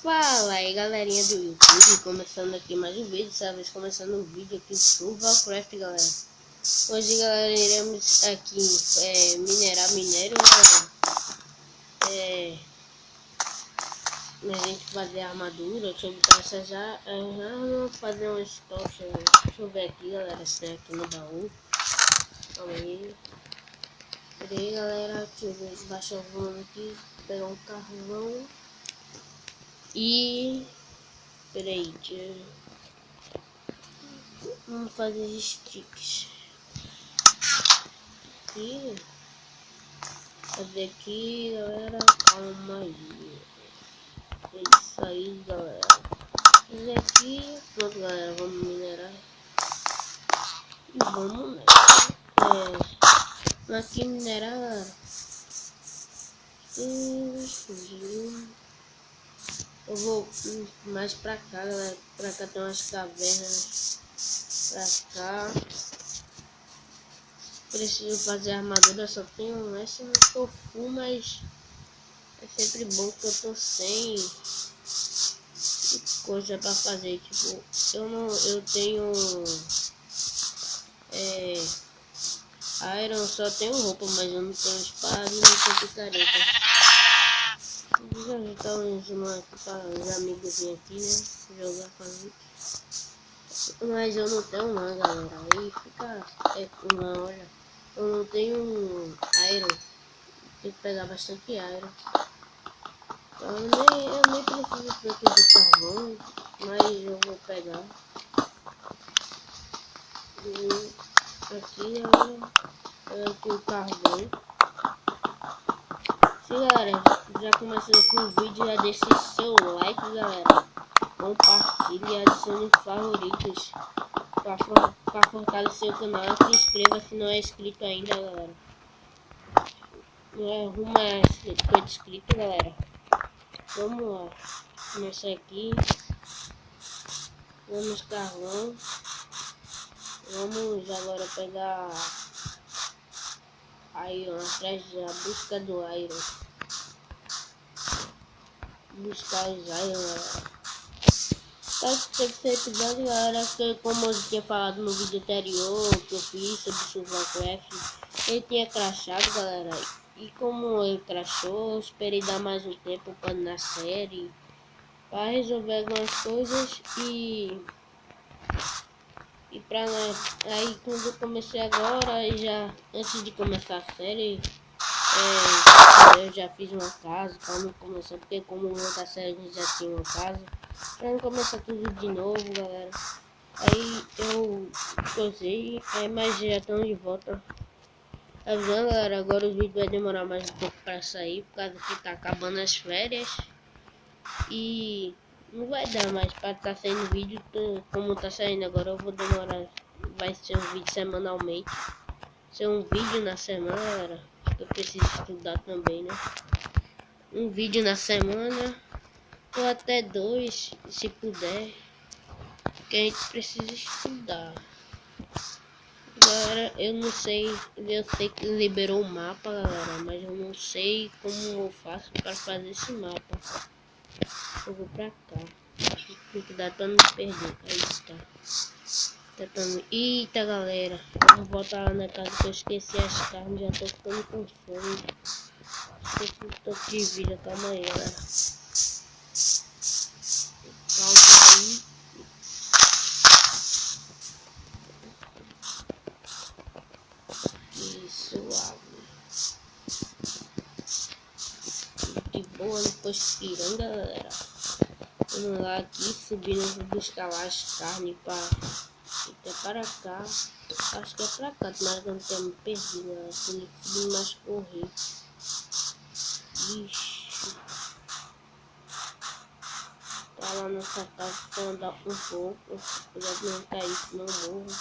Fala aí galerinha do YouTube, começando aqui mais um vídeo, dessa vez começando um vídeo aqui Survival Craft, galera. Hoje galera, iremos aqui minerar minério, galera. A gente fazer armadura, deixa eu botar essa já vamos fazer umas tochas, deixa eu ver aqui galera, se tem aqui no baú. Calma aí. Peraí galera, deixa eu ver, baixar o volume aqui, pegar um carvão. E peraí, vamos fazer sticks aqui. Fazer aqui, galera. Calma aí. É isso aí, galera. Fazer aqui. Pronto, galera. Vamos minerar. E vamos aqui minerar, galera. Eu vou mais pra cá, galera. Pra cá tem umas cavernas. Pra cá. Preciso fazer armadura, só tenho essa no tofu, mas é sempre bom que eu tô sem coisa pra fazer. Tipo, eu tenho iron, só tenho roupa, mas eu não tenho espada e não tenho picareta. Já tá ensinando aqui para os amigos virem aqui, né? Jogar fazer. Mas eu não tenho não, galera. Aí fica não, olha. Eu não tenho iron. Tem que pegar bastante iron. Então eu nem preciso tanto de carvão. Mas eu vou pegar. E aqui aqui o carvão. Sim, galera, já começou com o vídeo, já deixe seu like, galera. Compartilhe e adicione favoritos para fortalecer o canal. Se inscreva se não é inscrito ainda, galera. Não é rumo a 50 inscritos, galera. Vamos lá. Começar aqui. Vamos carvão. Vamos agora pegar Iron, atrás da busca do Iron. Buscar os Iron, galera. Acho que tem que ser episódio, galera, que como eu tinha falado no vídeo anterior que eu fiz sobre Survival Craft, ele tinha crashado, galera. E como ele crashou, eu esperei dar mais um tempo na série para resolver algumas coisas e pra aí quando eu comecei agora, já antes de começar a série, eu já fiz uma casa para não começar, porque como outra série a gente já tinha uma casa, para não começar tudo de novo, galera. Aí eu gostei, mas já estamos de volta. Avisando, galera, agora o vídeo vai demorar mais um pouco para sair, por causa que tá acabando as férias e não vai dar mais para estar saindo vídeo como tá saindo agora. Eu vou demorar, vai ser um vídeo semanalmente, ser um vídeo na semana, galera. Eu preciso estudar também, né? Um vídeo na semana ou até dois, se puder, porque a gente precisa estudar. Galera, eu não sei, eu sei que liberou o mapa, galera, mas eu não sei como eu faço para fazer esse mapa. Eu vou pra cá. Tem que dar pra não perder. Aí tá. Eita, galera. Vamos voltar lá na casa que eu esqueci as carnes. Já tô ficando com fome. Tô de vida. Calma aí, galera. Calma aí. Isso, de boa, depois tirando, galera. Vamos lá aqui, subindo, buscar lá as carnes até para cá. Acho que é para cá, mas eu não tenho me perdido, né? Tem que subir mais correr. Ixi. Tá lá nessa casa, vou andar um pouco. Cuidado de não cair, senão eu morro.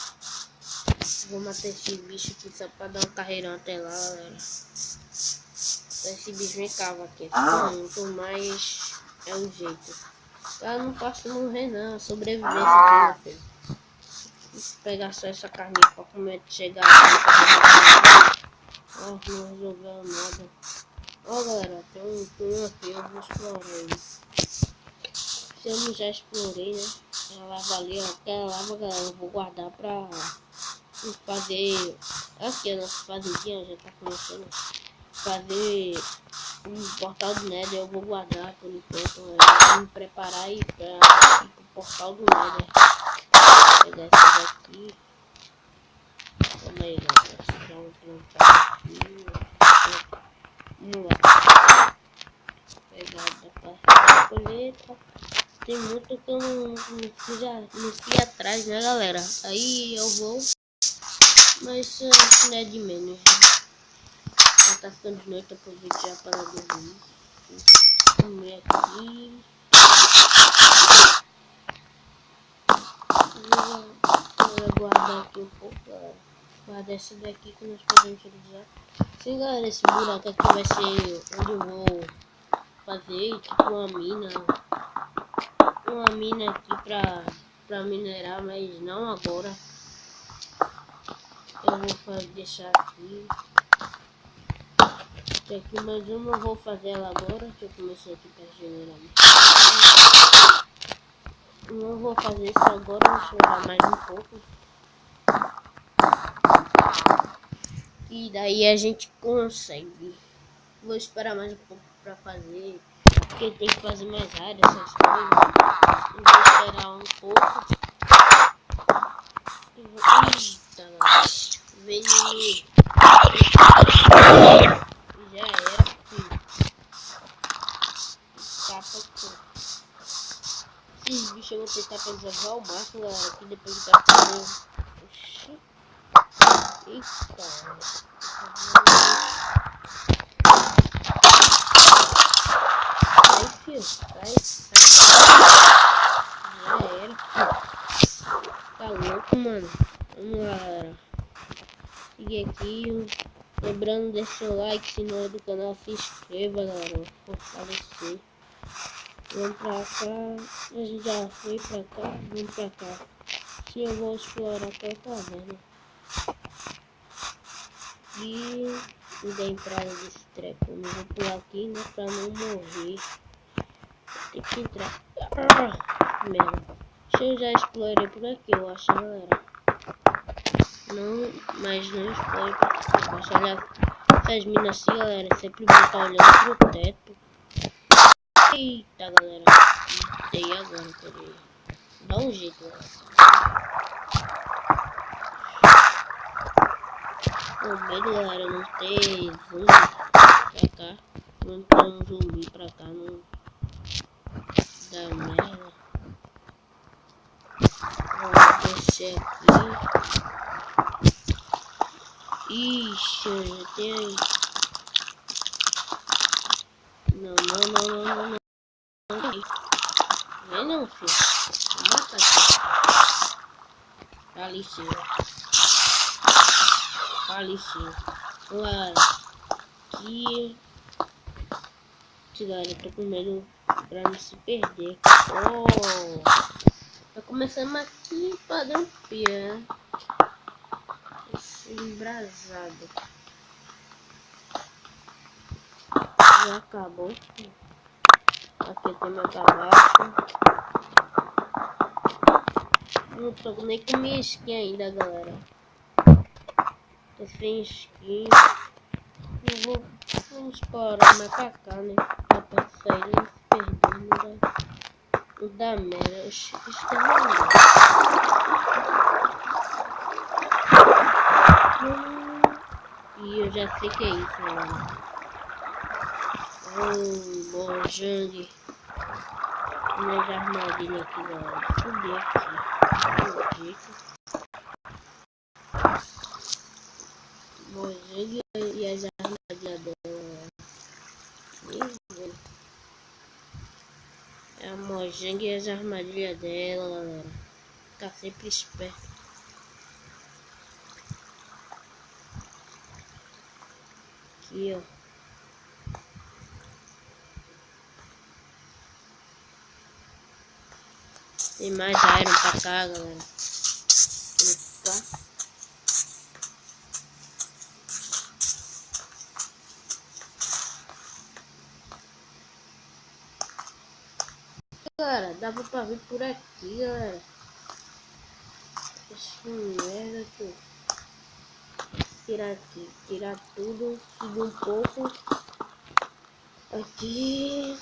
Vou matar esse bicho aqui só para dar um carreirão até lá, galera. Esse bicho me cava aqui. Muito mais é o jeito. Eu não posso morrer não, sobrevivência aqui, meu filho. Vou pegar só essa carne pra comer, chegar aqui. Ó, não resolveu nada. Ó, galera, tem um aqui, eu vou explorar ele. eu já explorei, né? A lava ali, ó. Aquela lava, galera, eu vou guardar pra fazer. Aqui a nossa fazendinha já tá começando a fazer um portal do Nether. Eu vou guardar por enquanto. Eu vou me preparar aí pra ir pro portal do Nether. Vou pegar essas aqui. Calma aí, galera. Vamos plantar aqui. Vamos lá. Pegar da parte da colheita. Tem muito que eu não fui atrás, né, galera? Aí eu vou, mas isso não é de menos. Já tá ficando de noite, aproveito já para dormir. Vamos ver aqui. Vou guardar aqui um pouco, galera. Guardar esse daqui que nós podemos utilizar. Sim, galera, esse buraco aqui vai ser onde eu vou fazer tipo uma mina aqui pra minerar, mas não agora. Eu vou deixar aqui, mas eu não vou fazer ela agora. Deixa eu começar aqui para generar. Não vou fazer isso agora, vou esperar mais um pouco. E daí a gente consegue. Vou esperar mais um pouco para fazer, porque tem que fazer mais áreas, essas coisas. Eu vou esperar um pouco. Eita, veneno. Já era, filho. Capa aqui. Esses bichos eu vou tentar preservar ao máximo, galera. Aqui depois de fazer. Oxi. Eita. Sai, filho. Sai. Já era, filho. Tá louco, mano. Vamos lá, galera. Siga aqui. Lembrando, deixa o like, se não é do canal, se inscreva, galera. Vou fortalecer. Vamos pra cá. A gente já foi pra cá. Vamos pra cá. Se eu vou explorar até tá vendo. E da entrada desse treco. Eu não vou pular aqui, né? Pra não morrer. Tem que entrar. Merda. Eu já explorei por aqui, eu acho, galera. Não, mas não explorei por aqui. Eu acho, olha, essas minas assim, galera. Sempre vou estar olhando pro teto. Eita, galera. Sei agora, peraí. Dá um jeito, galera. Com medo, galera, não ter zumbi pra cá. Não ter um zumbi pra cá, não dá merda. Vou descer aqui. Ixi, eu já tenho. Não. Vem não, filho. Mata aqui. Faleceu. Galera, aqui. Galera, eu tô com medo pra não se perder. Oh! Tá começando aqui padrão pia. Esse embrasado. Já acabou. Aqui tem meu tabaco. Não tô nem com minha skin ainda, galera. Tô sem skin. Vamos explorar mais pra cá, né? Dá pra sair e se perder, não dá merda. Isso que é maluco. E eu já sei que é isso, galera. Oh, Mojang. Minhas armadilhas aqui, galera. Fudeu aqui. Mojang e as armadilhas dela. É a Mojang e as armadilhas dela, galera. Ficar sempre esperto. Aqui, ó. Tem mais iron pra cá, galera. Opa. Galera, dava pra vir por aqui, galera. Essa merda aqui. Tirar aqui, tirar tudo, subir um pouco. Aqui.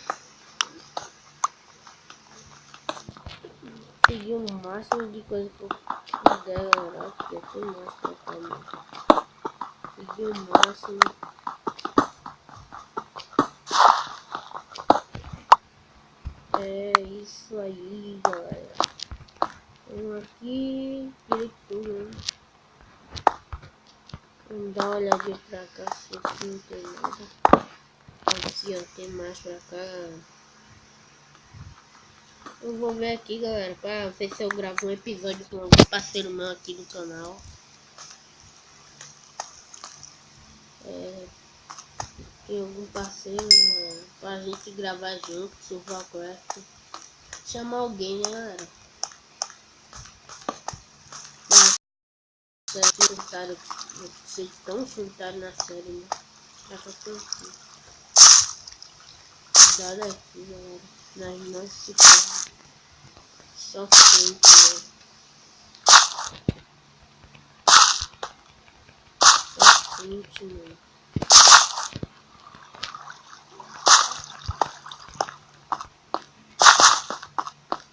Seguir o máximo de coisa que eu puder, galera. Aqui, aqui mais pra cá, mano. Seguir o máximo. É isso aí, galera. Vamos aqui, tirei tudo, né? Vamos dar uma olhadinha pra cá, se aqui não tem nada. Aqui, ó, tem mais pra cá, galera. Eu vou ver aqui, galera, pra ver se eu gravo um episódio com algum parceiro meu aqui do canal. Tem algum parceiro, galera, pra gente gravar junto, Survivalcraft. Chamar alguém, né, galera? Vocês estão solitários na série, né? Já que eu tô aqui. Cuidado aqui, galera. Nós não se ferram. Só frente, né? Só frente, mano.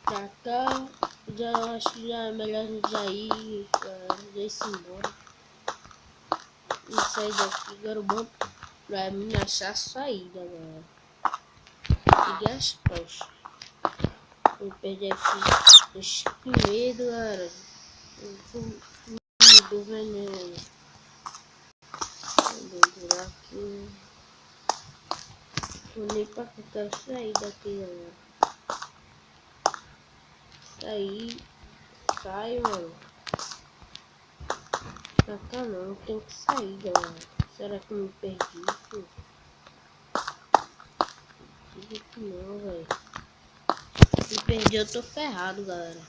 Pra cá, já acho que já é melhor a gente já ir, já embora. E sair daqui, agora o bom pra mim achar a saída, galera. Peguei as costas. Eu perdi aqui. Oxi, que medo, galera. Do veneno. Vou aqui. Vou nem pra que eu quero sair daqui, galera. Sair. Sai, mano. Pra cá não, tem que sair, galera. Será que eu me perdi? Digo que não, velho. Se perdi, eu tô ferrado, galera.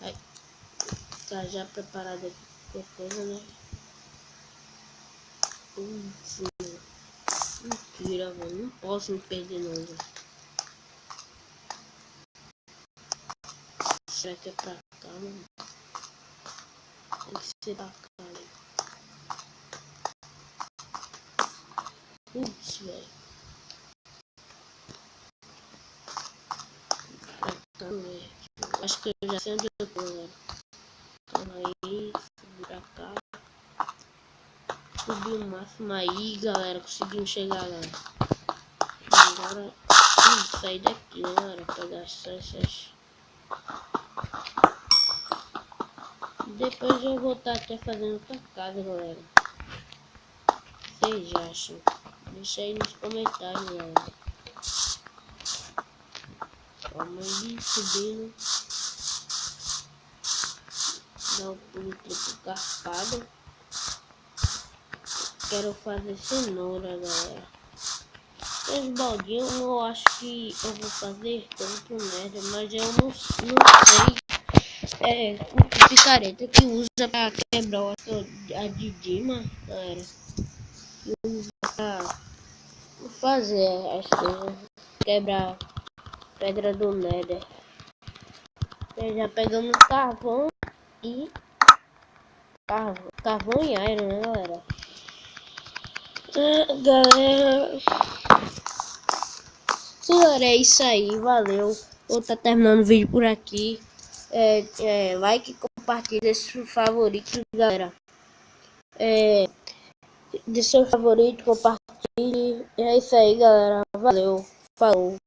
Aí, tá já preparado aqui qualquer coisa, né? Putz, mentira, velho. Não posso me perder, não, velho. Será que é pra cá, mano? Tem que ser pra cá, velho. Putz, velho. Pra cá, velho. Acho que eu já sei onde eu tô, galera. Então aí, subir pra cá. Subi o máximo aí, galera. Conseguimos chegar lá. Agora, sair daqui, né, galera? Pegar só essas. Depois eu vou estar até fazendo outra casa, galera. Vocês acham? Deixa aí nos comentários, galera. Calma aí, subindo. Dá um pulo triplo carpado. Quero fazer cenoura, galera. Os baldinhos eu acho que eu vou fazer tanto merda, mas eu não sei o picareta que usa pra quebrar a de Dima, galera. Que usa pra fazer as coisas, quebrar pedra do Nether. Já pegamos carvão e carvão e iron, né, galera? Galera, galera, é isso aí, valeu. Vou estar terminando o vídeo por aqui. Like, compartilha, seu favorito, galera. De seu favorito, compartilhe. É isso aí, galera. Valeu, falou.